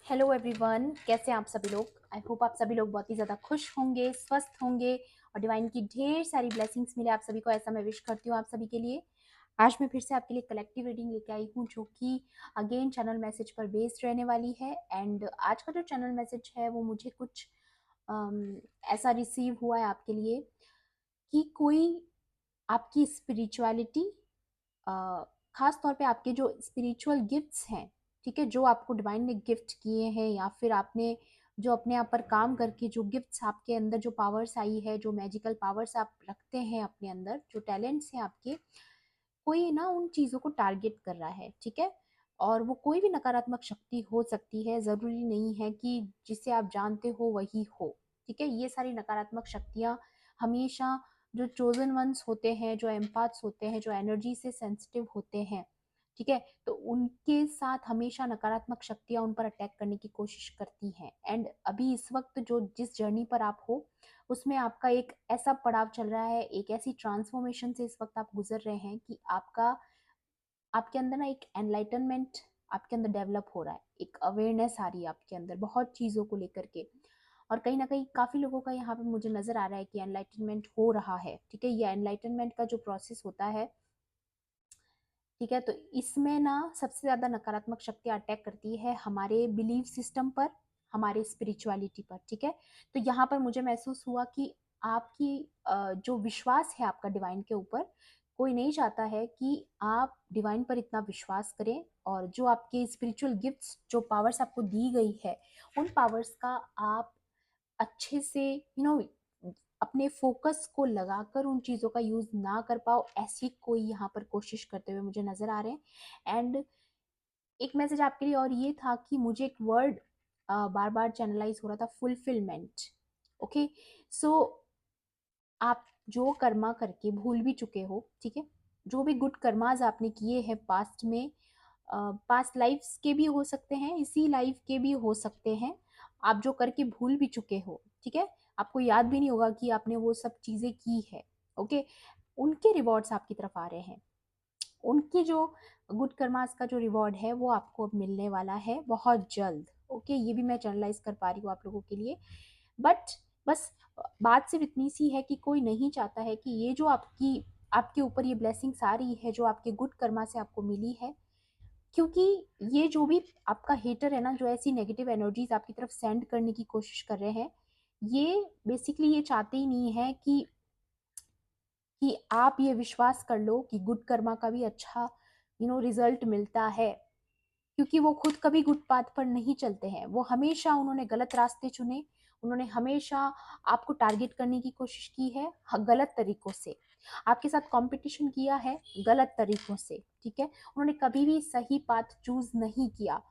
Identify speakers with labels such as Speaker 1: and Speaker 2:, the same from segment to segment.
Speaker 1: Hello everyone, कैसे हैं आप सभी लोग। आई होप आप सभी लोग बहुत ही ज़्यादा खुश होंगे, स्वस्थ होंगे और डिवाइन की ढेर सारी ब्लेसिंग्स मिले आप सभी को, ऐसा मैं विश करती हूँ आप सभी के लिए। आज मैं फिर से आपके लिए कलेक्टिव रीडिंग लेके आई हूँ जो कि अगेन चैनल मैसेज पर बेस्ड रहने वाली है। एंड आज का जो चैनल मैसेज है वो मुझे कुछ ऐसा रिसीव हुआ है आपके लिए कि कोई आपकी स्पिरिचुअलिटी, खास तौर पे आपके जो स्पिरिचुअल गिफ्ट्स हैं, ठीक है, जो आपको डिवाइन ने गिफ्ट किए हैं या फिर आपने जो अपने आप पर काम करके जो गिफ्ट्स आपके अंदर जो पावर्स आई है, जो मैजिकल पावर्स आप रखते हैं अपने अंदर, जो टैलेंट्स हैं आपके, कोई ना उन चीज़ों को टारगेट कर रहा है, ठीक है। और वो कोई भी नकारात्मक शक्ति हो सकती है, ज़रूरी नहीं है कि जिसे आप जानते हो वही हो, ठीक है। ये सारी नकारात्मक शक्तियाँ हमेशा जो चोजन वंस होते हैं, जो एम्पाथ्स होते हैं, जो एनर्जी से सेंसिटिव होते हैं, ठीक है, तो उनके साथ हमेशा नकारात्मक शक्तियाँ उन पर अटैक करने की कोशिश करती हैं। एंड अभी इस वक्त जो जिस जर्नी पर आप हो उसमें आपका एक ऐसा पड़ाव चल रहा है, एक ऐसी ट्रांसफॉर्मेशन से इस वक्त आप गुजर रहे हैं कि आपके अंदर ना एक एनलाइटनमेंट आपके अंदर डेवलप हो रहा है, एक अवेयरनेस आ रही है आपके अंदर बहुत चीज़ों को लेकर के। और कहीं ना कहीं काफ़ी लोगों का यहाँ पे मुझे नज़र आ रहा है कि एनलाइटनमेंट हो रहा है, ठीक है। ये एनलाइटनमेंट का जो प्रोसेस होता है, ठीक है, तो इसमें ना सबसे ज़्यादा नकारात्मक शक्तियाँ अटैक करती है हमारे बिलीफ सिस्टम पर, हमारे स्पिरिचुअलिटी पर, ठीक है। तो यहाँ पर मुझे महसूस हुआ कि आपकी जो विश्वास है आपका डिवाइन के ऊपर, कोई नहीं चाहता है कि आप डिवाइन पर इतना विश्वास करें और जो आपके स्पिरिचुअल गिफ्ट्स, जो पावर्स आपको दी गई है, उन पावर्स का आप अच्छे से अपने फोकस को लगाकर उन चीज़ों का यूज़ ना कर पाओ, ऐसी कोई यहाँ पर कोशिश करते हुए मुझे नज़र आ रहे हैं। एंड एक मैसेज आपके लिए और ये था कि मुझे एक वर्ड बार बार चैनलाइज हो रहा था, फुलफिलमेंट। ओके, सो आप जो कर्मा करके भूल भी चुके हो, ठीक है, जो भी गुड कर्माज आपने किए हैं पास्ट में, पास्ट लाइफ्स के भी हो सकते हैं, इसी लाइफ के भी हो सकते हैं, आप जो करके भूल भी चुके हो, ठीक है, आपको याद भी नहीं होगा कि आपने वो सब चीज़ें की है। ओके, उनके रिवॉर्ड्स आपकी तरफ आ रहे हैं, उनकी जो गुड कर्मास का जो रिवॉर्ड है वो आपको अब मिलने वाला है बहुत जल्द। ओके, ये भी मैं चैनलाइज कर पा रही हूँ आप लोगों के लिए। बट बस बात सिर्फ इतनी सी है कि कोई नहीं चाहता है कि ये जो आपके ऊपर ये ब्लेसिंग्स आ रही है, जो आपके गुड कर्मा से आपको मिली है, क्योंकि ये जो भी आपका हेटर है ना, जो ऐसी नेगेटिव एनर्जीज आपकी तरफ सेंड करने की कोशिश कर रहे हैं, ये बेसिकली ये चाहते ही नहीं है कि आप ये विश्वास कर लो कि गुड कर्मा का भी अच्छा रिजल्ट मिलता है, क्योंकि वो खुद कभी गुड पाथ पर नहीं चलते हैं, वो हमेशा उन्होंने गलत रास्ते चुने, उन्होंने हमेशा आपको टारगेट करने की कोशिश की है, गलत तरीकों से आपके साथ कंपटीशन किया है, गलत तरीकों से, ठीक है। उन्होंने कभी भी सही पाथ चूज नहीं किया,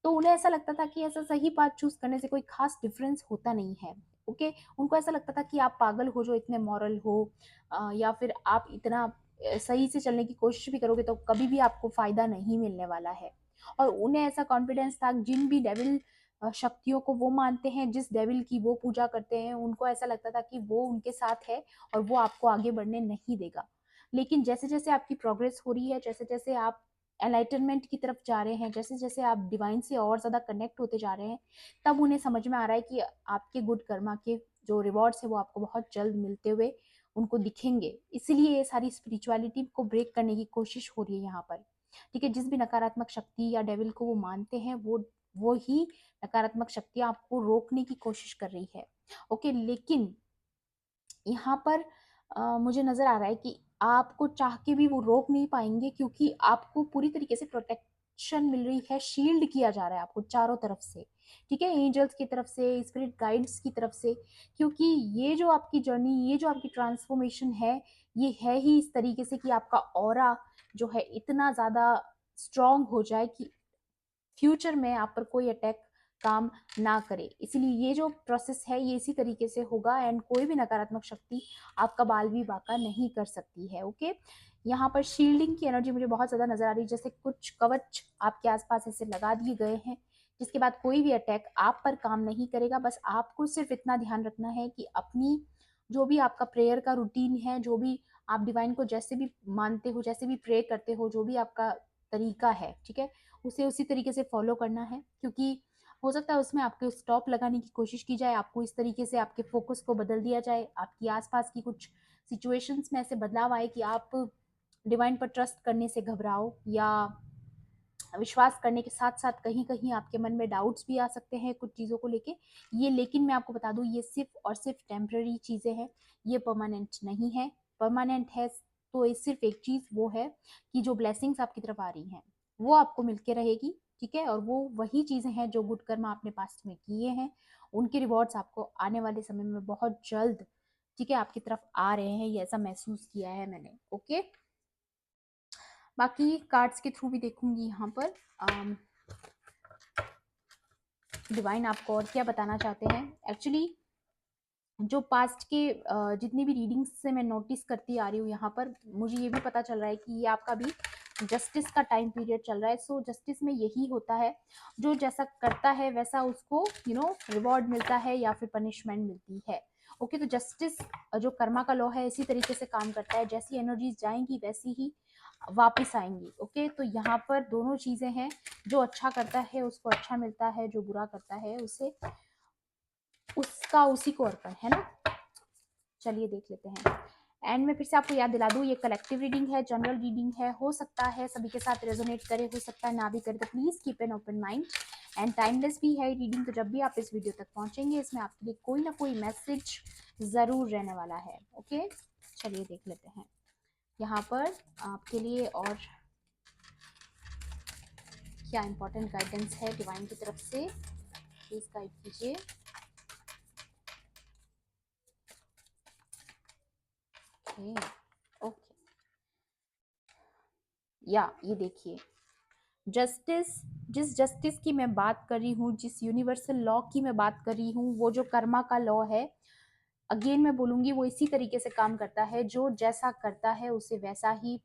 Speaker 1: तो उन्हें ऐसा लगता था कि ऐसा सही पाथ चूज करने से कोई खास डिफरेंस होता नहीं है। ओके, उनको ऐसा लगता था कि आप पागल हो जो इतने मॉरल हो, या फिर आप इतना सही से चलने की कोशिश भी करोगे तो कभी भी आपको फायदा नहीं मिलने वाला है। और उन्हें ऐसा कॉन्फिडेंस था, जिन भी डेविल शक्तियों को वो मानते हैं, जिस डेविल की वो पूजा करते हैं, उनको ऐसा लगता था कि वो उनके साथ है और वो आपको आगे बढ़ने नहीं देगा। लेकिन जैसे जैसे आपकी प्रोग्रेस हो रही है, जैसे जैसे आप एनलाइटनमेंट की तरफ जा रहे हैं, जैसे जैसे आप डिवाइन से और ज़्यादा कनेक्ट होते जा रहे हैं, तब उन्हें समझ में आ रहा है कि आपके गुड कर्मा के जो रिवॉर्ड्स है वो आपको बहुत जल्द मिलते हुए उनको दिखेंगे। इसीलिए ये सारी स्पिरिचुअलिटी को ब्रेक करने की कोशिश हो रही है यहाँ पर, ठीक है। जिस भी नकारात्मक शक्ति या डेविल को वो मानते हैं, वो ही नकारात्मक शक्तियाँ आपको रोकने की कोशिश कर रही है। ओके, लेकिन यहाँ पर मुझे नज़र आ रहा है कि आपको चाह के भी वो रोक नहीं पाएंगे, क्योंकि आपको पूरी तरीके से प्रोटेक्शन मिल रही है, शील्ड किया जा रहा है आपको चारों तरफ से, ठीक है, एंजल्स की तरफ से, स्पिरिट गाइड्स की तरफ से। क्योंकि ये जो आपकी जर्नी, ये जो आपकी ट्रांसफॉर्मेशन है, ये है ही इस तरीके से कि आपका ऑरा जो है इतना ज़्यादा स्ट्रांग हो जाए कि फ्यूचर में आप पर कोई अटैक काम ना करे। इसीलिए ये जो प्रोसेस है ये इसी तरीके से होगा, एंड कोई भी नकारात्मक शक्ति आपका बाल भी बाका नहीं कर सकती है। ओके, यहाँ पर शील्डिंग की एनर्जी मुझे बहुत ज़्यादा नजर आ रही है, जैसे कुछ कवच आपके आसपास ऐसे लगा दिए गए हैं, जिसके बाद कोई भी अटैक आप पर काम नहीं करेगा। बस आपको सिर्फ इतना ध्यान रखना है कि अपनी जो भी आपका प्रेयर का रूटीन है, जो भी आप डिवाइन को जैसे भी मानते हो, जैसे भी प्रे करते हो, जो भी आपका तरीका है, ठीक है, उसे उसी तरीके से फॉलो करना है। क्योंकि हो सकता है उसमें आपके स्टॉप लगाने की कोशिश की जाए, आपको इस तरीके से आपके फोकस को बदल दिया जाए, आपकी आसपास की कुछ सिचुएशंस में ऐसे बदलाव आए कि आप डिवाइन पर ट्रस्ट करने से घबराओ, या विश्वास करने के साथ साथ कहीं कहीं आपके मन में डाउट्स भी आ सकते हैं कुछ चीज़ों को लेके ये। लेकिन मैं आपको बता दूं, ये सिर्फ और सिर्फ टेम्पररी चीज़ें हैं, ये परमानेंट नहीं है। परमानेंट है तो ये सिर्फ एक चीज़ वो है कि जो ब्लेसिंग्स आपकी तरफ आ रही हैं वो आपको मिलके रहेगी, ठीक है। और वो वही चीज़ें हैं जो गुड कर्म आपने पास्ट में किए हैं, उनके रिवॉर्ड्स आपको आने वाले समय में बहुत जल्द, ठीक है, आपकी तरफ आ रहे हैं। ये ऐसा महसूस किया है मैंने। ओके, बाकी कार्ड्स के थ्रू भी देखूंगी यहाँ पर डिवाइन आपको और क्या बताना चाहते हैं। एक्चुअली जो पास्ट के जितनी भी रीडिंग्स से मैं नोटिस करती आ रही हूँ यहाँ पर, मुझे ये भी पता चल रहा है कि ये आपका भी जस्टिस का टाइम पीरियड चल रहा है। सो जस्टिस में यही होता है, जो जैसा करता है वैसा उसको रिवॉर्ड मिलता है या फिर पनिशमेंट मिलती है। ओके, तो जस्टिस जो कर्मा का लॉ है इसी तरीके से काम करता है, जैसी एनर्जीज जाएंगी वैसी ही वापस आएंगी। ओके, तो यहाँ पर दोनों चीजें हैं, जो अच्छा करता है उसको अच्छा मिलता है, जो बुरा करता है उसे उसका उसी को अर्पण है ना। चलिए देख लेते हैं। एंड में फिर से आपको याद दिला दूं, ये कलेक्टिव रीडिंग है, जनरल रीडिंग है, हो सकता है सभी के साथ रेजोनेट करे, हो सकता है ना भी करे, तो please keep an open mind. And timeless भी है रीडिंग, तो जब भी आप इस वीडियो तक पहुंचेंगे इसमें आपके लिए कोई ना कोई मैसेज जरूर रहने वाला है। ओके, चलिए देख लेते हैं यहाँ पर आपके लिए और क्या इंपॉर्टेंट गाइडेंस है डिवाइन की तरफ से, प्लीज गाइड कीजिए। ओके, या ये देखिए, जस्टिस, जिस जस्टिस की मैं बात कर रही हूँ, जिस यूनिवर्सल लॉ की मैं बात कर रही हूँ, वो जो कर्मा का लॉ है, अगेन मैं बोलूंगी वो इसी तरीके से काम करता है, जो जैसा करता है उसे वैसा ही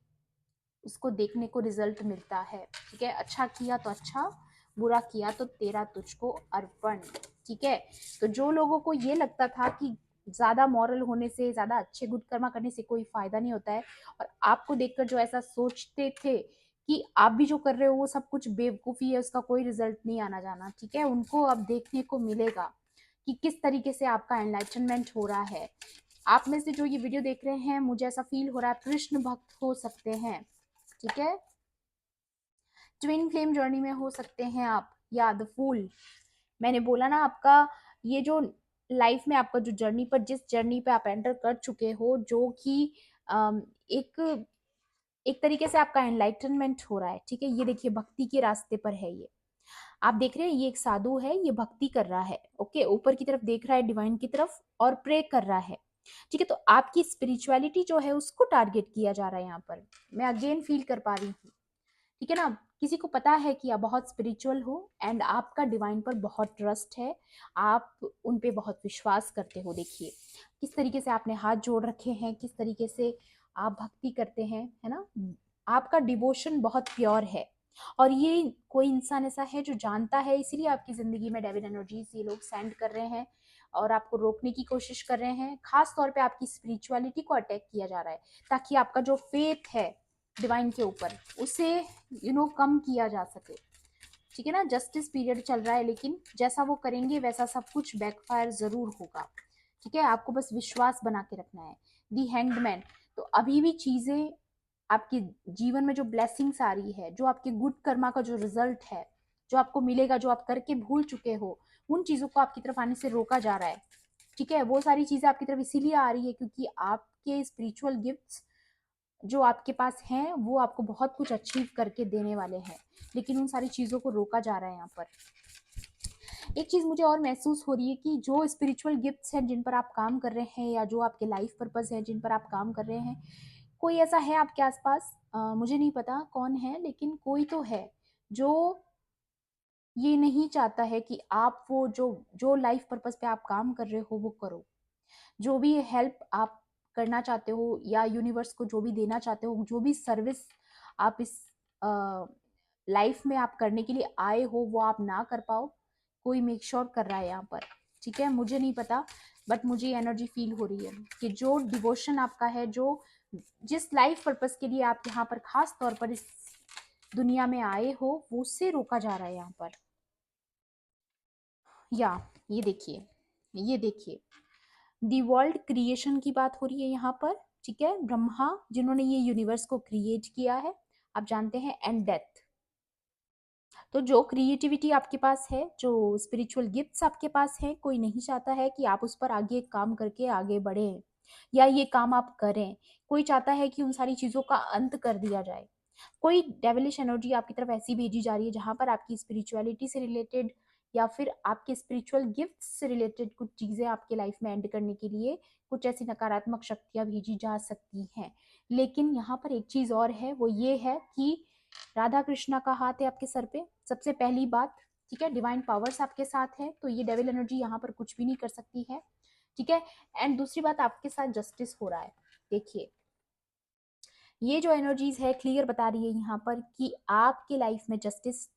Speaker 1: उसको देखने को रिजल्ट मिलता है, ठीक है। अच्छा किया तो अच्छा, बुरा किया तो तेरा तुझको अर्पण, ठीक है। तो जो लोगों को ये लगता था कि ज्यादा मॉरल होने से, ज्यादा अच्छे गुड कर्मा करने से कोई फायदा नहीं होता है, और आपको देखकर जो ऐसा सोचते थे कि आप भी जो कर रहे हो वो सब कुछ बेवकूफी है, उसका कोई रिजल्ट नहीं आना जाना, ठीक है, उनको अब देखने को मिलेगा कि किस तरीके से आपका एनलाइटनमेंट हो रहा है। आप में से जो ये वीडियो देख रहे हैं, मुझे ऐसा फील हो रहा है कृष्ण भक्त हो सकते हैं, ठीक है, ट्विन फ्लेम जर्नी में हो सकते हैं आप, या द फूल। मैंने बोला ना, आपका ये जो लाइफ में आपका जो जर्नी पर, जिस जर्नी पे आप एंटर कर चुके हो, जो कि एक एक तरीके से आपका एनलाइटनमेंट हो रहा है, ठीक है। ये देखिए भक्ति के रास्ते पर है ये, आप देख रहे हैं, ये एक साधु है, ये भक्ति कर रहा है, ओके, ऊपर की तरफ देख रहा है डिवाइन की तरफ और प्रे कर रहा है, ठीक है। तो आपकी स्पिरिचुअलिटी जो है उसको टारगेट किया जा रहा है यहाँ पर, मैं अगेन फील कर पा रही हूँ, ठीक है ना। किसी को पता है कि आप बहुत स्पिरिचुअल हो एंड आपका डिवाइन पर बहुत ट्रस्ट है, आप उन पे बहुत विश्वास करते हो। देखिए किस तरीके से आपने हाथ जोड़ रखे हैं, किस तरीके से आप भक्ति करते हैं, है ना। आपका डिवोशन बहुत प्योर है, और ये कोई इंसान ऐसा है जो जानता है, इसीलिए आपकी जिंदगी में डेविड एनर्जीज ये लोग सेंड कर रहे हैं और आपको रोकने की कोशिश कर रहे हैं। खास तौर पे आपकी स्पिरिचुअलिटी को अटैक किया जा रहा है, ताकि आपका जो फेथ है डिवाइन के ऊपर उसे कम किया जा सके, ठीक है ना। जस्टिस पीरियड चल रहा है, लेकिन जैसा वो करेंगे वैसा सब कुछ बैकफायर जरूर होगा, ठीक है। आपको बस विश्वास बना के रखना है। दी हैंगमैन, तो अभी भी चीजें आपके जीवन में जो ब्लेसिंग्स आ रही है, जो आपके गुड कर्मा का जो रिजल्ट है, जो आपको मिलेगा, जो आप करके भूल चुके हो, उन चीजों को आपकी तरफ आने से रोका जा रहा है, ठीक है। वो सारी चीजें आपकी तरफ इसीलिए आ रही है क्योंकि आपके स्पिरिचुअल गिफ्ट्स जो आपके पास हैं वो आपको बहुत कुछ अचीव करके देने वाले हैं, लेकिन उन सारी चीज़ों को रोका जा रहा है यहाँ पर। एक चीज़ मुझे और महसूस हो रही है कि जो स्पिरिचुअल गिफ्ट्स हैं जिन पर आप काम कर रहे हैं, या जो आपके लाइफ पर्पस है जिन पर आप काम कर रहे हैं, कोई ऐसा है आपके आसपास, मुझे नहीं पता कौन है, लेकिन कोई तो है जो ये नहीं चाहता है कि आप वो जो जो लाइफ पर्पस पे आप काम कर रहे हो वो करो। जो भी हेल्प आप करना चाहते हो, या यूनिवर्स को जो भी देना चाहते हो, जो भी सर्विस आप इस लाइफ में आप करने के लिए आए हो वो आप ना कर पाओ, कोई मेक श्योर कर रहा है यहाँ पर, ठीक है। मुझे नहीं पता, बट मुझे एनर्जी फील हो रही है कि जो डिवोशन आपका है, जो जिस लाइफ पर्पस के लिए आप यहाँ पर खास तौर पर इस दुनिया में आए हो, वो उससे रोका जा रहा है यहाँ पर। या ये देखिए दी वर्ल्ड क्रिएशन की बात हो रही है यहाँ पर, ठीक है। ब्रह्मा जिन्होंने ये यूनिवर्स को क्रिएट किया है, आप जानते हैं, एंड डेथ। तो जो क्रिएटिविटी आपके पास है, जो स्पिरिचुअल गिफ्ट्स आपके पास है, कोई नहीं चाहता है कि आप उस पर आगे काम करके आगे बढ़ें या ये काम आप करें। कोई चाहता है कि उन सारी चीज़ों का अंत कर दिया जाए। कोई डेविलिश एनर्जी आपकी तरफ ऐसी भेजी जा रही है जहाँ पर आपकी स्पिरिचुअलिटी से रिलेटेड या फिर आपके स्पिरिचुअल गिफ्ट्स से रिलेटेड कुछ चीज़ें आपके लाइफ में एंड करने के लिए कुछ ऐसी नकारात्मक शक्तियाँ भेजी जा सकती हैं। लेकिन यहाँ पर एक चीज़ और है, वो ये है कि राधा कृष्णा का हाथ है आपके सर पे, सबसे पहली बात, ठीक है। डिवाइन पावर्स आपके साथ है, तो ये डेविल एनर्जी यहाँ पर कुछ भी नहीं कर सकती है, ठीक है। एंड दूसरी बात, आपके साथ जस्टिस हो रहा है। देखिए ये जो एनर्जीज है क्लियर बता रही है यहाँ पर कि आपके लाइफ में जस्टिस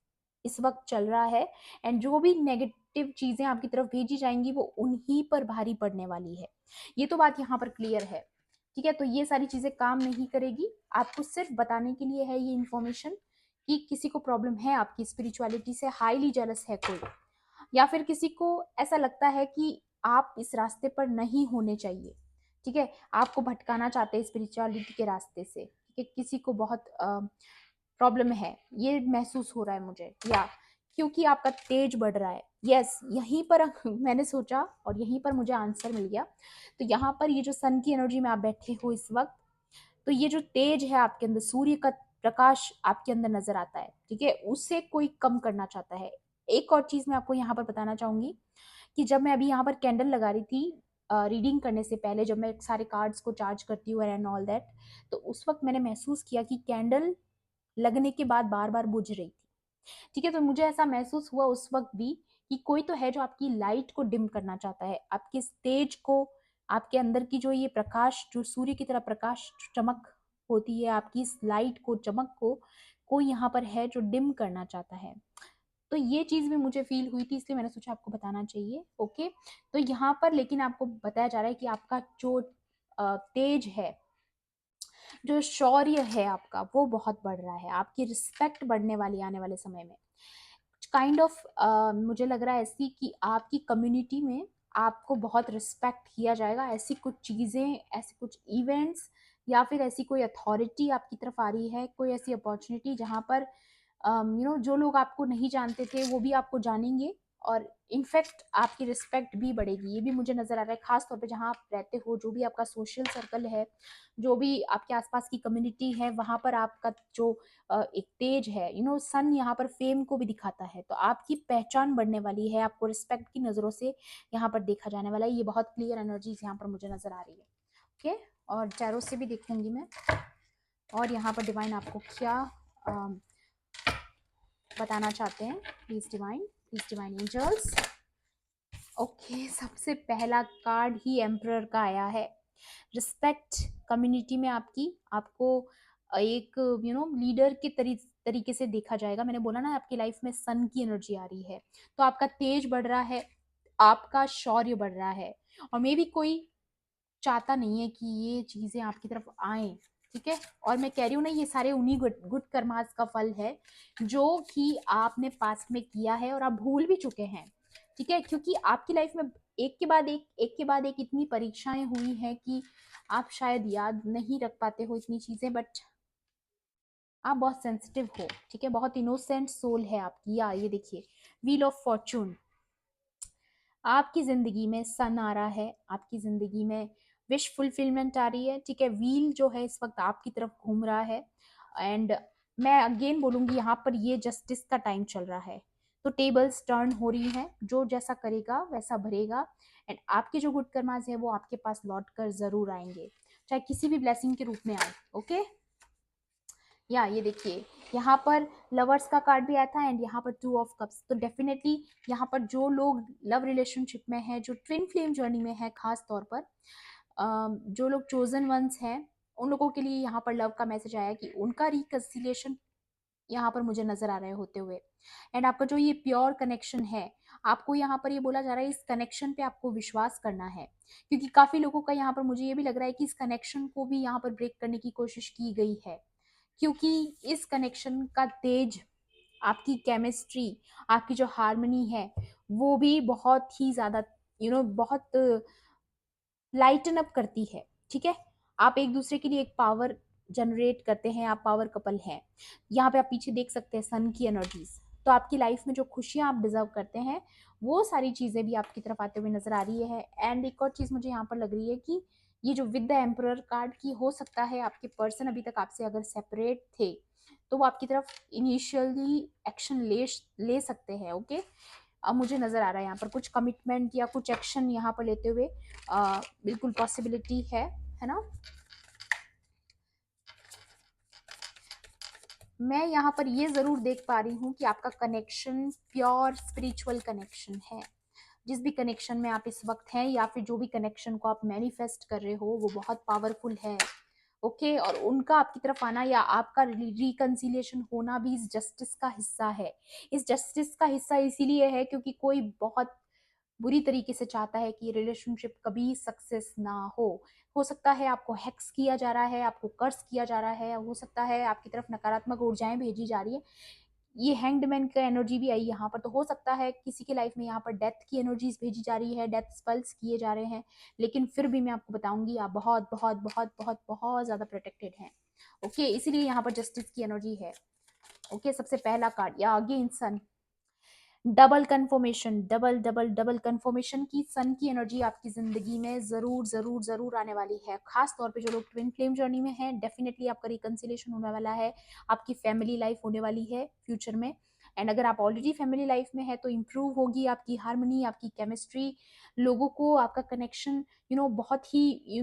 Speaker 1: इस वक्त चल रहा है। एंड जो भी नेगेटिव चीजें आपकी तरफ भेजी जाएंगी वो उन्हीं पर भारी पड़ने वाली है। ये तो बात यहाँ पर क्लियर है, ठीक है। तो ये सारी चीजें काम नहीं करेगी। आपको सिर्फ बताने के लिए है ये इन्फॉर्मेशन कि किसी को प्रॉब्लम है आपकी स्पिरिचुअलिटी से, हाईली जेलस है कोई, या फिर किसी को ऐसा लगता है कि आप इस रास्ते पर नहीं होने चाहिए, ठीक है। आपको भटकाना चाहते हैं स्पिरिचुअलिटी के रास्ते से, ठीक है। किसी को बहुत प्रॉब्लम है, ये महसूस हो रहा है मुझे, या क्योंकि आपका तेज बढ़ रहा है। यस, यहीं पर मैंने सोचा और यहीं पर मुझे आंसर मिल गया। तो यहाँ पर ये जो सन की एनर्जी में आप बैठे हो इस वक्त, तो ये जो तेज है आपके अंदर, सूर्य का प्रकाश आपके अंदर नजर आता है, ठीक है, उसे कोई कम करना चाहता है। एक और चीज मैं आपको यहाँ पर बताना चाहूंगी कि जब मैं अभी यहाँ पर कैंडल लगा रही थी रीडिंग करने से पहले, जब मैं सारे कार्ड्स को चार्ज करती हूँ एंड ऑल दैट, तो उस वक्त मैंने महसूस किया कि कैंडल लगने के बाद बार बार बुझ रही थी, ठीक है। तो मुझे ऐसा महसूस हुआ उस वक्त भी कि कोई तो है जो आपकी लाइट को डिम करना चाहता है, आपके स्टेज को, आपके अंदर की जो ये प्रकाश, जो सूर्य की तरह प्रकाश चमक होती है, आपकी इस लाइट को, चमक को कोई यहाँ पर है जो डिम करना चाहता है। तो ये चीज भी मुझे फील हुई थी, इसलिए मैंने सोचा आपको बताना चाहिए। ओके, तो यहाँ पर लेकिन आपको बताया जा रहा है कि आपका जो तेज है, जो शौर्य है आपका, वो बहुत बढ़ रहा है। आपकी रिस्पेक्ट बढ़ने वाली आने वाले समय में, काइंड ऑफ मुझे लग रहा है ऐसी कि आपकी कम्युनिटी में आपको बहुत रिस्पेक्ट किया जाएगा। ऐसी कुछ चीज़ें, ऐसे कुछ इवेंट्स या फिर ऐसी कोई अथॉरिटी आपकी तरफ आ रही है, कोई ऐसी अपॉर्चुनिटी जहाँ पर जो लोग आपको नहीं जानते थे वो भी आपको जानेंगे, और इनफैक्ट आपकी रिस्पेक्ट भी बढ़ेगी। ये भी मुझे नज़र आ रहा है, खास तौर पे जहाँ आप रहते हो, जो भी आपका सोशल सर्कल है, जो भी आपके आसपास की कम्युनिटी है, वहाँ पर आपका जो एक तेज है, सन यहाँ पर फेम को भी दिखाता है, तो आपकी पहचान बढ़ने वाली है, आपको रिस्पेक्ट की नज़रों से यहाँ पर देखा जाने वाला है। ये बहुत क्लियर एनर्जीज यहाँ पर मुझे नज़र आ रही है, ओके। और टैरो से भी देखूंगी मैं, और यहाँ पर डिवाइन आपको क्या बताना चाहते हैं। Please divine angels. ओके, सबसे पहला कार्ड ही एम्परर का आया है। रिस्पेक्ट कम्युनिटी में आपकी, आपको एक लीडर के तरीके से देखा जाएगा। मैंने बोला ना, आपकी लाइफ में सन की एनर्जी आ रही है, तो आपका तेज बढ़ रहा है, आपका शौर्य बढ़ रहा है, और मे भी कोई चाहता नहीं है कि ये चीजें आपकी तरफ आए, ठीक है। और मैं कह रही हूँ ना, ये सारे उन्हीं गुड कर्मास का फल है जो कि आपने पास्ट में किया है और आप भूल भी चुके हैं, ठीक है। क्योंकि आपकी लाइफ में एक के बाद एक इतनी परीक्षाएं हुई हैं कि आप शायद याद नहीं रख पाते हो इतनी चीजें, बट आप बहुत सेंसिटिव हो, ठीक है। बहुत इनोसेंट सोल है आपकी। या ये देखिए, व्हील ऑफ फॉर्चून, आपकी जिंदगी में सन आ रहा है, आपकी जिंदगी में विश फुलफिलमेंट आ रही है, ठीक है। व्हील जो है इस वक्त आपकी तरफ घूम रहा है, एंड मैं अगेन बोलूंगी, यहाँ पर ये जस्टिस का टाइम चल रहा है, तो टेबल्स टर्न हो रही हैं, जो जैसा करेगा वैसा भरेगा, एंड आपके जो गुड कर्मास है वो आपके पास लौट कर जरूर आएंगे, चाहे किसी भी ब्लेसिंग के रूप में आए, ओके। या ये देखिए, यहाँ पर लवर्स का कार्ड भी आया था, एंड यहाँ पर टू ऑफ कप्स। तो डेफिनेटली यहाँ पर जो लोग लव रिलेशनशिप में है, जो ट्विन फ्लेम जर्नी में है, खास तौर पर जो लोग चोजन वंस हैं, उन लोगों के लिए यहाँ पर लव का मैसेज आया कि उनका रिकंसिलिएशन यहाँ पर मुझे नजर आ रहे होते हुए। एंड आपका जो ये प्योर कनेक्शन है, आपको यहाँ पर ये बोला जा रहा है, इस कनेक्शन पे आपको विश्वास करना है, क्योंकि काफी लोगों का यहाँ पर मुझे ये भी लग रहा है कि इस कनेक्शन को भी यहाँ पर ब्रेक करने की कोशिश की गई है, क्योंकि इस कनेक्शन का तेज आपकी केमिस्ट्री, आपकी जो हार्मनी है वो भी बहुत ही ज़्यादा बहुत लाइटन अप करती है। ठीक है, आप एक दूसरे के लिए एक पावर जनरेट करते हैं, आप पावर कपल हैं। यहाँ पे आप पीछे देख सकते हैं सन की एनर्जीज। तो आपकी लाइफ में जो खुशियां आप डिजर्व करते हैं वो सारी चीजें भी आपकी तरफ आते हुए नजर आ रही है। एंड एक और चीज मुझे यहाँ पर लग रही है कि ये जो विद द एम्परर कार्ड की, हो सकता है आपके पर्सन अभी तक आपसे अगर सेपरेट थे तो वो आपकी तरफ इनिशियली एक्शन ले सकते हैं। ओके, अब मुझे नजर आ रहा है यहाँ पर कुछ कमिटमेंट या कुछ एक्शन यहाँ पर लेते हुए बिल्कुल पॉसिबिलिटी है ना। मैं यहाँ पर ये जरूर देख पा रही हूँ कि आपका कनेक्शन प्योर स्पिरिचुअल कनेक्शन है। जिस भी कनेक्शन में आप इस वक्त हैं या फिर जो भी कनेक्शन को आप मैनिफेस्ट कर रहे हो वो बहुत पावरफुल है। ओके, और उनका आपकी तरफ आना या आपका रिकंसिलिएशन होना भी इस जस्टिस का हिस्सा है। इस जस्टिस का हिस्सा इसीलिए है क्योंकि कोई बहुत बुरी तरीके से चाहता है कि रिलेशनशिप कभी सक्सेस ना हो सकता है आपको हैक्स किया जा रहा है, आपको कर्स किया जा रहा है, हो सकता है आपकी तरफ नकारात्मक ऊर्जाएं भेजी जा रही है। ये हैंग्ड का एनर्जी भी आई यहाँ पर, तो हो सकता है किसी के लाइफ में यहाँ पर डेथ की एनर्जीज भेजी जा रही है, डेथ स्पेल्स किए जा रहे हैं। लेकिन फिर भी मैं आपको बताऊंगी आप बहुत बहुत बहुत बहुत बहुत ज्यादा प्रोटेक्टेड हैं। ओके, इसीलिए यहाँ पर जस्टिस की एनर्जी है। ओके, सबसे पहला कार्ड या अगेन सन, double confirmation, double double double confirmation की सन की एनर्जी आपकी जिंदगी में जरूर जरूर जरूर आने वाली है। खास तौर पे जो लोग ट्विन फ्लेम जर्नी में हैं, डेफिनेटली आपका रिकंसिलेशन होने वाला है, आपकी फैमिली लाइफ होने वाली है फ्यूचर में। एंड अगर आप ऑलरेडी फैमिली लाइफ में है तो इम्प्रूव होगी आपकी हार्मनी, आपकी केमिस्ट्री, लोगों को आपका कनेक्शन बहुत ही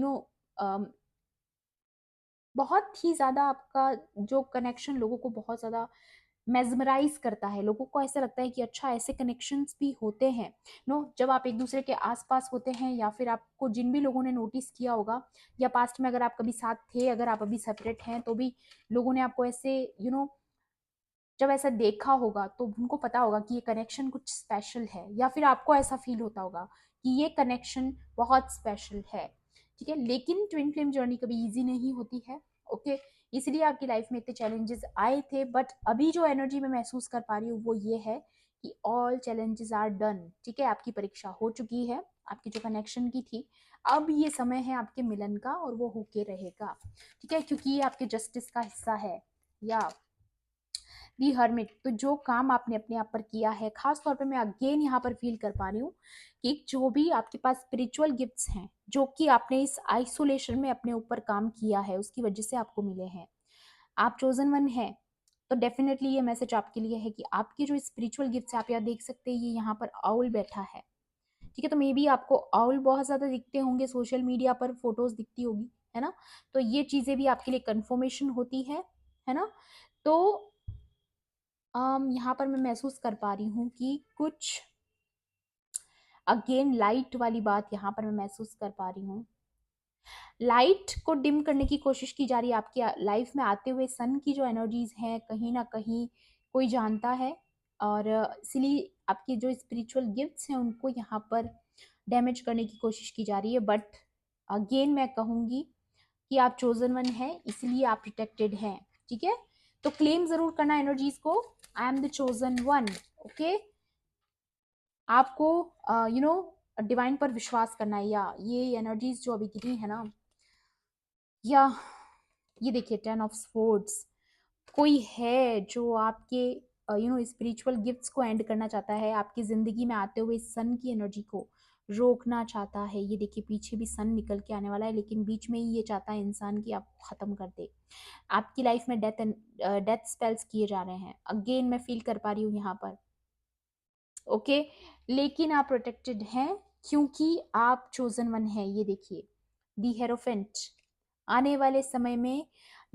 Speaker 1: बहुत ही ज्यादा आपका जो कनेक्शन लोगों को बहुत ज्यादा मेजमराइज करता है। लोगों को ऐसा लगता है कि अच्छा ऐसे कनेक्शंस भी होते हैं। जब आप एक दूसरे के आसपास होते हैं या फिर आपको जिन भी लोगों ने नोटिस किया होगा या पास्ट में अगर आप कभी साथ थे, अगर आप अभी सेपरेट हैं तो भी लोगों ने आपको ऐसे जब ऐसा देखा होगा तो उनको पता होगा कि ये कनेक्शन कुछ स्पेशल है, या फिर आपको ऐसा फील होता होगा कि ये कनेक्शन बहुत स्पेशल है। ठीक है, लेकिन ट्विन फ्लेम जर्नी कभी इजी नहीं होती है। ओके, इसलिए आपकी लाइफ में इतने चैलेंजेस आए थे, बट अभी जो एनर्जी मैं महसूस कर पा रही हूँ वो ये है कि ऑल चैलेंजेस आर डन। ठीक है, आपकी परीक्षा हो चुकी है, आपकी जो कनेक्शन की थी, अब ये समय है आपके मिलन का और वो होके रहेगा। ठीक है, क्योंकि ये आपके जस्टिस का हिस्सा है। या दी हर्मिट, तो जो काम आपने अपने आप पर किया है, खास तौर पे मैं अगेन यहाँ पर फील कर पा रही हूँ कि जो भी आपके पास स्पिरिचुअल गिफ्ट्स हैं जो कि आपने इस आइसोलेशन में अपने ऊपर काम किया है उसकी वजह से आपको मिले हैं, आप चोजन वन है। तो डेफिनेटली ये मैसेज आपके लिए है कि आपके जो स्पिरिचुअल गिफ्ट्स आप यहाँ देख सकते हैं, ये यहाँ पर आउल बैठा है। ठीक है, तो मे बी आपको आउल बहुत ज्यादा दिखते होंगे, सोशल मीडिया पर फोटोज दिखती होगी, है ना। तो ये चीजें भी आपके लिए कंफर्मेशन होती है ना। तो यहाँ पर मैं महसूस कर पा रही हूँ कि कुछ अगेन लाइट वाली बात यहाँ पर मैं महसूस कर पा रही हूँ। लाइट को डिम करने की कोशिश की जा रही है आपकी लाइफ में आते हुए सन की जो एनर्जीज हैं, कहीं ना कहीं कोई जानता है, और इसलिए आपके जो स्पिरिचुअल गिफ्ट्स हैं उनको यहाँ पर डैमेज करने की कोशिश की जा रही है। बट अगेन मैं कहूँगी कि आप चोजन वन है, इसलिए आप प्रोटेक्टेड हैं। ठीक है, तो क्लेम जरूर करना एनर्जीज को, I am the chosen one. Okay, आपको डिवाइन पर विश्वास करना है, या ये एनर्जीज जो अभी गिरी है ना, या ये देखिए 10 ऑफ स्वॉर्ड्स, कोई है जो आपके स्पिरिचुअल गिफ्ट्स को एंड करना चाहता है, आपकी जिंदगी में आते हुए सन की एनर्जी को रोकना चाहता है। ये देखिए पीछे भी सन निकल के आने वाला है, लेकिन बीच में ही ये चाहता है इंसान की आपको खत्म कर दे। आपकी लाइफ में डेथ स्पेल्स किए जा रहे हैं, अगेन मैं फील कर पा रही हूँ यहाँ पर। ओके, लेकिन आप प्रोटेक्टेड हैं क्योंकि आप चोजन वन है। ये देखिए दी हेरोफेंट, आने वाले समय में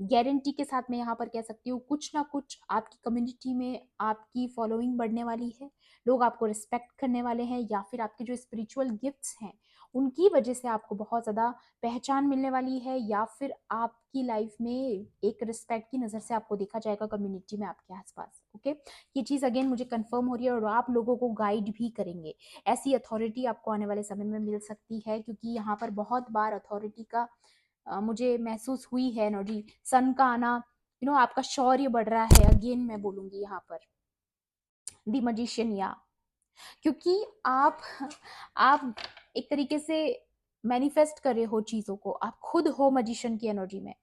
Speaker 1: गारंटी के साथ मैं यहाँ पर कह सकती हूँ कुछ ना कुछ आपकी कम्युनिटी में आपकी फॉलोइंग बढ़ने वाली है, लोग आपको रिस्पेक्ट करने वाले हैं, या फिर आपके जो स्पिरिचुअल गिफ्ट्स हैं उनकी वजह से आपको बहुत ज़्यादा पहचान मिलने वाली है, या फिर आपकी लाइफ में एक रिस्पेक्ट की नज़र से आपको देखा जाएगा कम्युनिटी में आपके आसपास। ओके, ये चीज़ अगेन मुझे कंफर्म हो रही है, और आप लोगों को गाइड भी करेंगे। ऐसी अथॉरिटी आपको आने वाले समय में मिल सकती है, क्योंकि यहाँ पर बहुत बार अथॉरिटी का मुझे महसूस हुई है एनर्जी। सन का आना आपका शौर्य बढ़ रहा है, अगेन मैं बोलूंगी यहाँ पर। द मजिशियन, या क्योंकि आप एक तरीके से मैनिफेस्ट कर रहे हो चीज़ों को, आप खुद हो मजिशियन की एनर्जी में,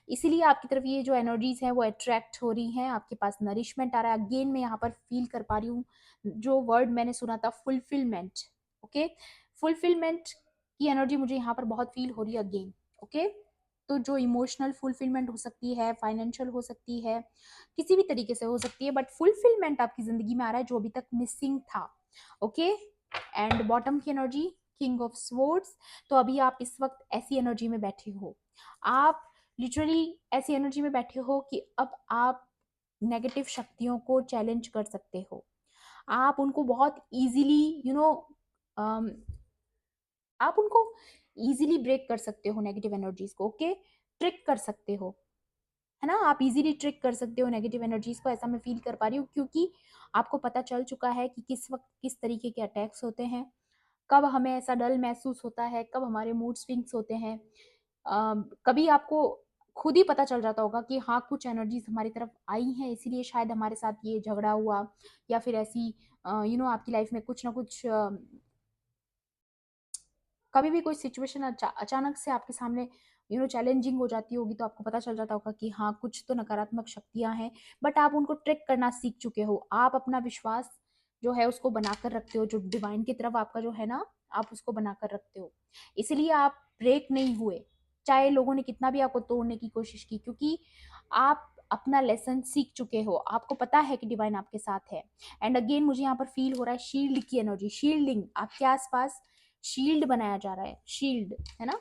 Speaker 1: इसीलिए आपकी तरफ ये जो एनर्जीज हैं वो अट्रैक्ट हो रही हैं, आपके पास नरिशमेंट आ रहा है। अगेन मैं यहाँ पर फील कर पा रही हूँ जो वर्ड मैंने सुना था, फुलफिलमेंट। ओके, फुलफिलमेंट की एनर्जी मुझे यहाँ पर बहुत फील हो रही है अगेन। ओके, तो जो इमोशनल फुलफिलमेंट हो सकती है, फाइनेंशियल हो सकती है, किसी भी तरीके से हो सकती है, बट फुलफिलमेंट आपकी जिंदगी में आ रहा है जो अभी तक मिसिंग था। ओके, एंड बॉटम की एनर्जी, किंग ऑफ स्वॉर्ड्स। तो अभी आप इस वक्त ऐसी एनर्जी में बैठे हो, आप लिटरली ऐसी एनर्जी में बैठे हो कि अब आप नेगेटिव शक्तियों को चैलेंज कर सकते हो, आप उनको बहुत इजीली आप उनको इजीली ब्रेक कर सकते हो, नेगेटिव एनर्जीज को। ओके, ट्रिक कर सकते हो, है ना, आप इजीली ट्रिक कर सकते हो नेगेटिव एनर्जीज को, ऐसा मैं फील कर पा रही हूँ, क्योंकि आपको पता चल चुका है कि किस वक्त किस तरीके के अटैक्स होते हैं, कब हमें ऐसा डल महसूस होता है, कब हमारे मूड स्विंग्स होते हैं। कभी आपको खुद ही पता चल जाता होगा कि हाँ, कुछ एनर्जीज हमारी तरफ आई हैं, इसीलिए शायद हमारे साथ ये झगड़ा हुआ, या फिर ऐसी आपकी लाइफ में कुछ ना कुछ कभी भी कोई सिचुएशन अचानक से आपके सामने चैलेंजिंग हो जाती होगी, तो आपको पता चल जाता होगा कि हाँ, कुछ तो नकारात्मक शक्तियां हैं, बट आप उनको ट्रिक करना सीख चुके हो, आप अपना विश्वास जो है उसको बनाकर रखते हो, जो डिवाइन की तरफ आपका जो है ना, आप उसको बनाकर रखते हो, इसलिए आप ब्रेक नहीं हुए, चाहे लोगों ने कितना भी आपको तोड़ने की कोशिश की, क्योंकि आप अपना लेसन सीख चुके हो, आपको पता है कि डिवाइन आपके साथ है। एंड अगेन मुझे यहाँ पर फील हो रहा है शील्ड की एनर्जी, शील्डिंग, आपके आसपास शील्ड बनाया जा रहा है, शील्ड, है ना,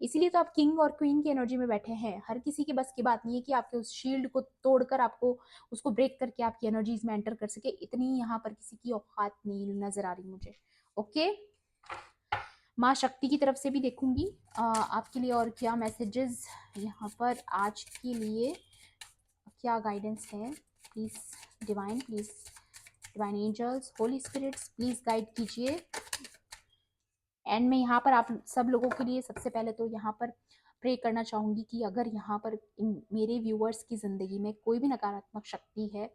Speaker 1: इसीलिए तो आप किंग और क्वीन की एनर्जी में बैठे हैं। हर किसी के बस की बात नहीं है कि आपके उस शील्ड को तोड़कर आपको उसको ब्रेक करके आपकी एनर्जीज में एंटर कर सके, इतनी यहाँ पर किसी की औकात नहीं नजर आ रही मुझे। ओके, माँ शक्ति की तरफ से भी देखूंगी आपके लिए और क्या मैसेजेस यहाँ पर आज के लिए, क्या गाइडेंस है। Please divine, please divine angels, holy spirits, please guide कीजिए। एंड मैं यहाँ पर आप सब लोगों के लिए सबसे पहले तो यहाँ पर प्रे करना चाहूँगी कि अगर यहाँ पर मेरे व्यूअर्स की ज़िंदगी में कोई भी नकारात्मक शक्ति है,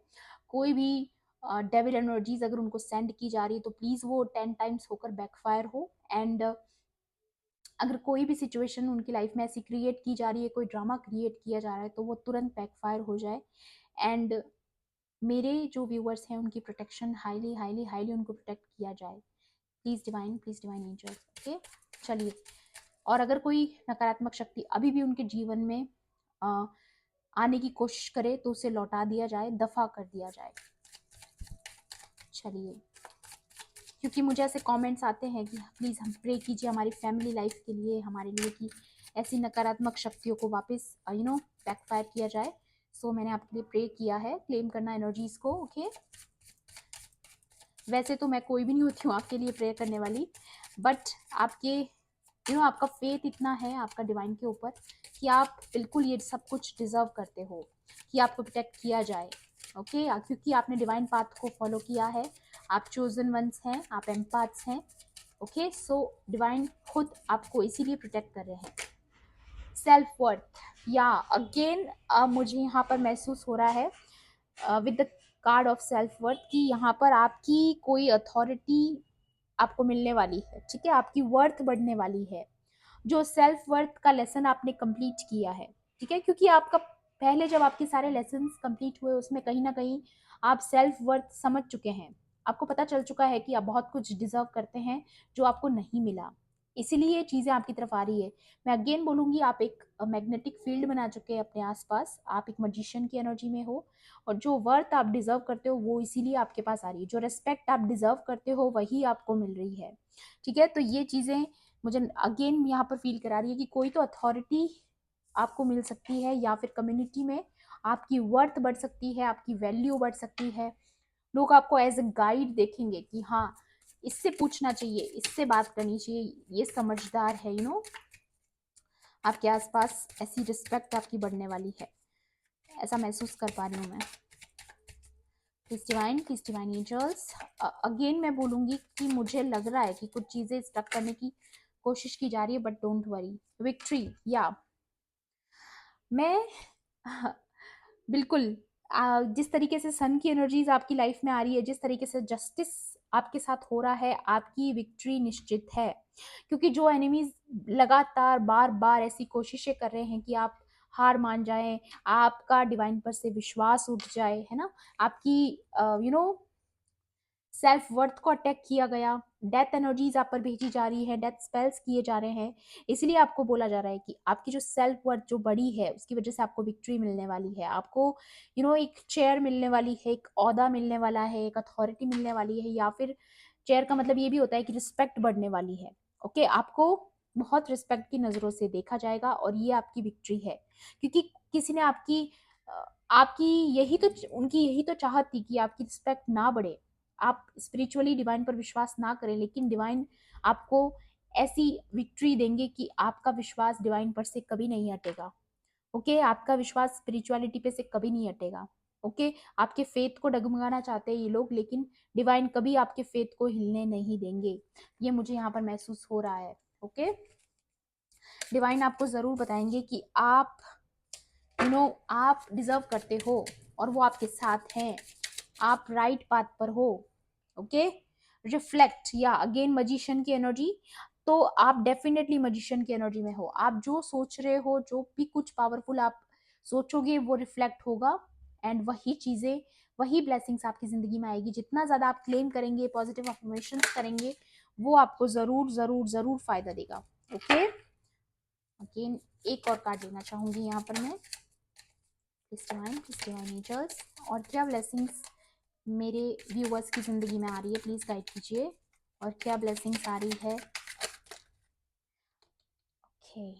Speaker 1: कोई भी डेविल एनर्जीज अगर उनको सेंड की जा रही है, तो प्लीज़ वो 10 टाइम्स होकर बैकफायर हो। एंड अगर कोई भी सिचुएशन उनकी लाइफ में ऐसी क्रिएट की जा रही है, कोई ड्रामा क्रिएट किया जा रहा है, तो वो तुरंत बैकफायर हो जाए। एंड मेरे जो व्यूअर्स हैं उनकी प्रोटेक्शन हाईली हाईली हाईली उनको प्रोटेक्ट किया जाए। Please divine angels. ओके, चलिए, और अगर कोई नकारात्मक शक्ति अभी भी उनके जीवन में आने की कोशिश करे, तो उसे लौटा दिया जाए, दफा कर दिया जाए। चलिए, क्योंकि मुझे ऐसे कमेंट्स आते हैं कि प्लीज़ हम प्रे कीजिए हमारी फैमिली लाइफ के लिए, हमारे लिए, कि ऐसी नकारात्मक शक्तियों को वापस बैकफायर किया जाए। सो मैंने आपके लिए प्रे किया है, क्लेम करना एनर्जीज को। ओके, वैसे तो मैं कोई भी नहीं होती हूँ आपके लिए प्रेयर करने वाली, बट आपके आपका फेथ इतना है आपका डिवाइन के ऊपर कि आप बिल्कुल ये सब कुछ डिजर्व करते हो कि आपको प्रोटेक्ट किया जाए। ओके, क्योंकि आपने डिवाइन पाथ को फॉलो किया है, आप चोजन वंस हैं, आप एम्पाथ्स हैं। ओके, सो डिवाइन खुद आपको इसीलिए प्रोटेक्ट कर रहे हैं। सेल्फ वर्थ, या अगेन मुझे यहाँ पर महसूस हो रहा है with the card of self worth कि यहाँ पर आपकी कोई अथॉरिटी आपको मिलने वाली है। ठीक है, आपकी वर्थ बढ़ने वाली है, जो सेल्फ वर्थ का लेसन आपने कंप्लीट किया है। ठीक है, क्योंकि आपका पहले जब आपके सारे लेसन कंप्लीट हुए, उसमें कहीं ना कहीं आप सेल्फ वर्थ समझ चुके हैं, आपको पता चल चुका है कि आप बहुत कुछ डिजर्व करते हैं जो आपको नहीं मिला, इसीलिए ये चीज़ें आपकी तरफ आ रही है। मैं अगेन बोलूंगी, आप एक मैग्नेटिक फील्ड बना चुके हैं अपने आसपास, आप एक मजिशियन की एनर्जी में हो, और जो वर्थ आप डिजर्व करते हो वो इसीलिए आपके पास आ रही है, जो रेस्पेक्ट आप डिजर्व करते हो वही आपको मिल रही है। ठीक है, तो ये चीज़ें मुझे अगेन यहाँ पर फील करा रही है कि कोई तो अथॉरिटी आपको मिल सकती है, या फिर कम्युनिटी में आपकी वर्थ बढ़ सकती है, आपकी वैल्यू बढ़ सकती है, लोग आपको एज ए गाइड देखेंगे कि हाँ, इससे पूछना चाहिए, इससे बात करनी चाहिए, ये समझदार है। आपके आसपास ऐसी रिस्पेक्ट आपकी बढ़ने वाली है, ऐसा महसूस कर पा रही हूँ मैं। Please divine angels. अगेन मैं बोलूंगी कि मुझे लग रहा है कि कुछ चीजें स्टक करने की कोशिश की जा रही है, बट डोंट वरी, विक्ट्री, या मैं बिल्कुल जिस तरीके से सन की एनर्जीज आपकी लाइफ में आ रही है, जिस तरीके से जस्टिस आपके साथ हो रहा है, आपकी विक्ट्री निश्चित है। क्योंकि जो एनिमीज लगातार बार बार ऐसी कोशिशें कर रहे हैं कि आप हार मान जाएं, आपका डिवाइन पर से विश्वास उठ जाए, है ना, आपकी सेल्फ वर्थ को अटैक किया गया, डेथ एनर्जीज आप पर भेजी जा रही है, डेथ स्पेल्स किए जा रहे हैं। इसलिए आपको बोला जा रहा है कि आपकी जो सेल्फ वर्थ जो बड़ी है उसकी वजह से आपको विक्ट्री मिलने वाली है, आपको एक चेयर मिलने वाली है, एक ओहदा मिलने वाला है, एक अथॉरिटी मिलने वाली है, या फिर चेयर का मतलब ये भी होता है कि रिस्पेक्ट बढ़ने वाली है। ओके, आपको बहुत रिस्पेक्ट की नज़रों से देखा जाएगा और ये आपकी विक्ट्री है। क्योंकि किसी ने आपकी यही तो उनकी यही तो चाहत थी कि आपकी रिस्पेक्ट ना बढ़े, आप स्पिरिचुअली डिवाइन पर विश्वास ना करें, लेकिन डिवाइन आपको ऐसी विक्ट्री देंगे कि आपका विश्वास डिवाइन पर से कभी नहीं हटेगा। ओके, आपका विश्वास स्पिरिचुअलिटी पे से कभी नहीं हटेगा। ओके, आपके फेथ को डगमगाना चाहते हैं ये लोग, लेकिन डिवाइन कभी आपके फेथ को हिलने नहीं देंगे। ये मुझे यहाँ पर महसूस हो रहा है। ओके, डिवाइन आपको जरूर बताएंगे कि आप आप डिजर्व करते हो और वो आपके साथ हैं, आप राइट पाथ पर हो। ओके, रिफ्लेक्ट या अगेन मजिशियन की एनर्जी, तो आप डेफिनेटली मजिशियन की एनर्जी में हो। आप जो सोच रहे हो, जो भी कुछ पावरफुल आप सोचोगे वो रिफ्लेक्ट होगा, एंड वही चीजें, वही ब्लेसिंग्स आपकी जिंदगी में आएगी। जितना ज्यादा आप क्लेम करेंगे, पॉजिटिव अफर्मेशन करेंगे, वो आपको जरूर जरूर जरूर फायदा देगा। ओके, अगेन एक और कार्ड लेना चाहूंगी यहाँ पर मैं। डिवाइन एंजल्स, और क्या ब्लेसिंग्स मेरे व्यूअर्स की ज़िंदगी में आ रही है, प्लीज़ गाइड कीजिए, और क्या ब्लेसिंग्स आ रही है। ओके,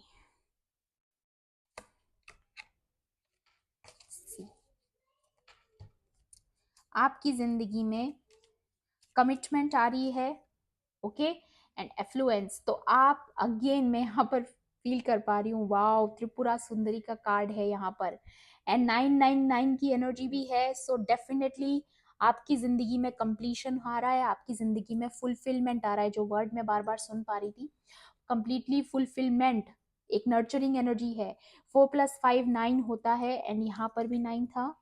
Speaker 1: आपकी ज़िंदगी में कमिटमेंट आ रही है। ओके, एंड एफ्लुएंस, तो आप अगेन मैं यहाँ पर फील कर पा रही हूँ, वाओ, त्रिपुरा सुंदरी का कार्ड है यहाँ पर, एंड 999 की एनर्जी भी है। सो डेफिनेटली आपकी जिंदगी में कंप्लीशन आ रहा है, आपकी जिंदगी में फुलफिलमेंट आ रहा है। जो वर्ड मैं बार बार सुन पा रही थी, कंप्लीटली फुलफिलमेंट, एक नर्चरिंग एनर्जी है। 4+5 9 होता है, एंड यहाँ पर भी 9 था,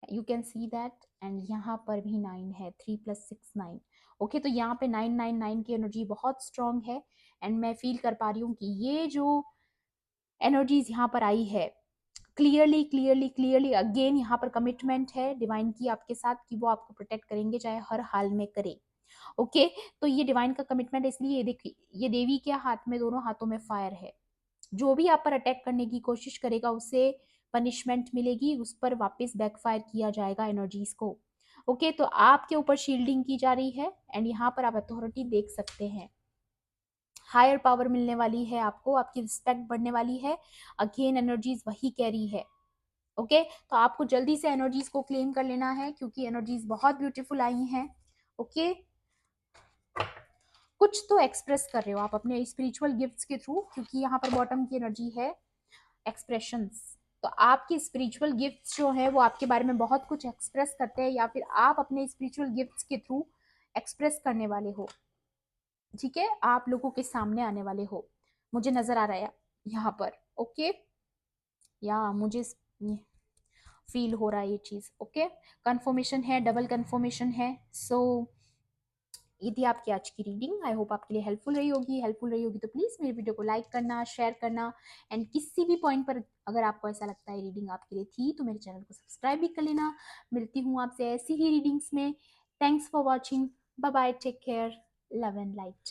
Speaker 1: you can see that, and यहाँ पर भी 9 है, 3+6 9। ओके, तो यहाँ पे 999 की एनर्जी बहुत स्ट्रांग है, एंड मैं फील कर पा रही हूँ कि ये जो एनर्जीज यहाँ पर आई है, क्लियरली क्लियरली क्लियरली अगेन यहाँ पर कमिटमेंट है डिवाइन की आपके साथ, कि वो आपको प्रोटेक्ट करेंगे चाहे हर हाल में करे। ओके, तो ये डिवाइन का कमिटमेंट, इसलिए ये देखिए, ये देवी के हाथ में, दोनों हाथों में फायर है। जो भी आप पर अटैक करने की कोशिश करेगा उसे पनिशमेंट मिलेगी, उस पर वापस बैकफायर किया जाएगा एनर्जीज को। ओके, तो आपके ऊपर शील्डिंग की जा रही है, एंड यहाँ पर आप अथॉरिटी देख सकते हैं, हायर पावर मिलने वाली है आपको, आपकी रिस्पेक्ट बढ़ने वाली है। अगेन एनर्जीज वही कैरी है। ओके, तो आपको जल्दी से एनर्जीज को क्लेम कर लेना है, क्योंकि एनर्जीज बहुत ब्यूटीफुल आई हैं। ओके, कुछ तो एक्सप्रेस कर रहे हो आप अपने स्पिरिचुअल गिफ्ट्स के थ्रू, क्योंकि यहाँ पर बॉटम की एनर्जी है एक्सप्रेशंस। तो आपके स्पिरिचुअल गिफ्ट्स जो है वो आपके बारे में बहुत कुछ एक्सप्रेस करते हैं, या फिर आप अपने स्पिरिचुअल गिफ्ट्स के थ्रू एक्सप्रेस करने वाले हो। ठीक है, आप लोगों के सामने आने वाले हो, मुझे नजर आ रहा है यहाँ पर। ओके, या मुझे फील हो रहा है ये चीज। ओके, कंफर्मेशन है, डबल कंफर्मेशन है। सो ये थी आपकी आज की रीडिंग। आई होप आपके लिए हेल्पफुल रही होगी। हेल्पफुल रही होगी तो प्लीज़ मेरी वीडियो को लाइक करना, शेयर करना, एंड किसी भी पॉइंट पर अगर आपको ऐसा लगता है रीडिंग आपके लिए थी, तो मेरे चैनल को सब्सक्राइब भी कर लेना। मिलती हूँ आपसे ऐसी ही रीडिंग्स में। Thanks for watching, bye bye, take care, love and light.